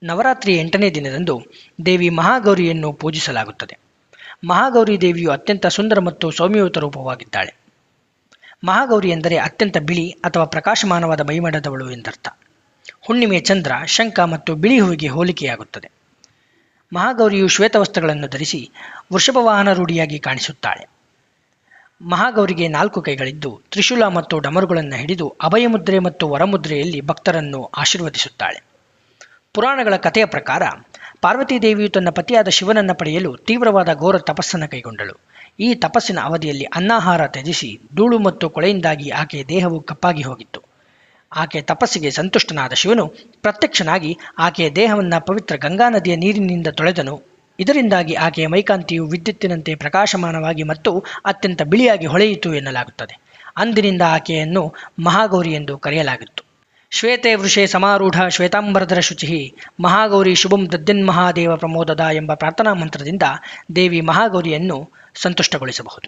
ನವರಾತ್ರಿ 8ನೇ ದಿನದಂದು ದೇವಿ ಮಹಾಗೌರಿಯನ್ನು ಪೂಜಿಸಲಾಗುತ್ತದೆ. ಮಹಾಗೌರಿ ದೇವಿಯು ಅತ್ಯಂತ ಸುಂದರ ಮತ್ತು ಸೌಮ್ಯಯುತ ರೂಪವಾಗಿದ್ದಾಳೆ. ಮಹಾಗೌರಿ ಎಂದರೆ ಅತ್ಯಂತ ಬಿಳಿ ಅಥವಾ ಪ್ರಕಾಶಮಾನವಾದ ಮೈಮಡದವಳು ಎಂದರ್ಥ. ಹುಣ್ಣಿಮೆ ಚಂದ್ರ, ಶಂಖ ಮತ್ತು ಬಿಳಿ ಹೂವಿಗೆ ಹೋಲಿಕೆಯಾಗುತ್ತದೆ. ಮಹಾಗೌರಿಯು ಶ್ವೇತವಸ್ತ್ರಗಳನ್ನು ಧರಿಸಿ ವೃಷಭ ವಾಹನ ರೂಢಿಯಾಗಿ ಕಾಣಿಸುತ್ತಾಳೆ. ಮಹಾಗೌರಿಗೆ 4 ಕೈಗಳಿದ್ದು ತ್ರಿಶೂಲ ಮತ್ತು ಡಮರುಗಳನ್ನು ಹಿಡಿದು ಅಭಯಮುದ್ರೆ ಮತ್ತು ವರಮುದ್ರೆಯಲ್ಲಿ ಭಕ್ತರನ್ನು ಆಶೀರ್ವದಿಸುತ್ತಾಳೆ. ಪುರಾಣಗಳ ಕಥೆಯ ಪ್ರಕಾರ ಪಾರ್ವತೀದೇವಿಯು ತನ್ನ ಪತಿಯಾದ ಶಿವನನ್ನು ಪಡೆಯಲು ತೀವ್ರವಾದ ಘೋರ ತಪಸ್ಸನ್ನು ಕೈಗೊಂಡಳು. ಈ ತಪಸ್ಸಿನ ಅವಧಿಯಲ್ಲಿ ಅನ್ನಾಹಾರ ತ್ಯಜಿಸಿ ಧೂಳು ಮತ್ತು ಕೊಳೆಯಿಂದಾಗಿ ಆಕೆಯ ದೇಹವು ಕಪ್ಪಾಗಿ ಹೋಗಿತ್ತು. ಆಕೆಯ ತಪಸ್ಸಿಗೆ ಸಂತುಷ್ಟನಾದ ಶಿವನು ಪ್ರತ್ಯಕ್ಷನಾಗಿ ಆಕೆಯ ದೇಹವನ್ನು ಪವಿತ್ರ ಗಂಗಾ ನದಿಯ ನೀರಿನಿಂದ ತೊಳೆದನು. ಇದರಿಂದಾಗಿ ಆಕೆಯ ಮೈಕಾಂತಿಯು ವಿದ್ಯುತ್ತಿನಂತೆ ಪ್ರಕಾಶಮಾನವಾಗಿ ಮತ್ತು ಅತ್ಯಂತ ಬಿಳಿಯಾಗಿ ಹೊಳೆಯಿತು ಎನ್ನಲಾಗುತ್ತದೆ. ಅಂದಿನಿಂದ ಆಕೆಯನ್ನು ಮಹಾಗೌರಿ ಎಂದು ಕರೆಯಲಾಗಿತ್ತು. ಶ್ವೇತೆ ವೃಷೇ ಸಮಾರೂಢ ಶ್ವೇತಾಂಬರಧರ ಶುಚಿ ಮಹಾಗೌರಿ ಶುಭಂ ದದ್ಯನ್ಮಹಾದೇವ ಪ್ರಮೋದದ ಎಂಬ ಪ್ರಾರ್ಥನಾ ಮಂತ್ರದಿಂದ ದೇವಿ ಮಹಾಗೌರಿಯನ್ನು ಸಂತುಷ್ಟಗೊಳಿಸಬಹುದು.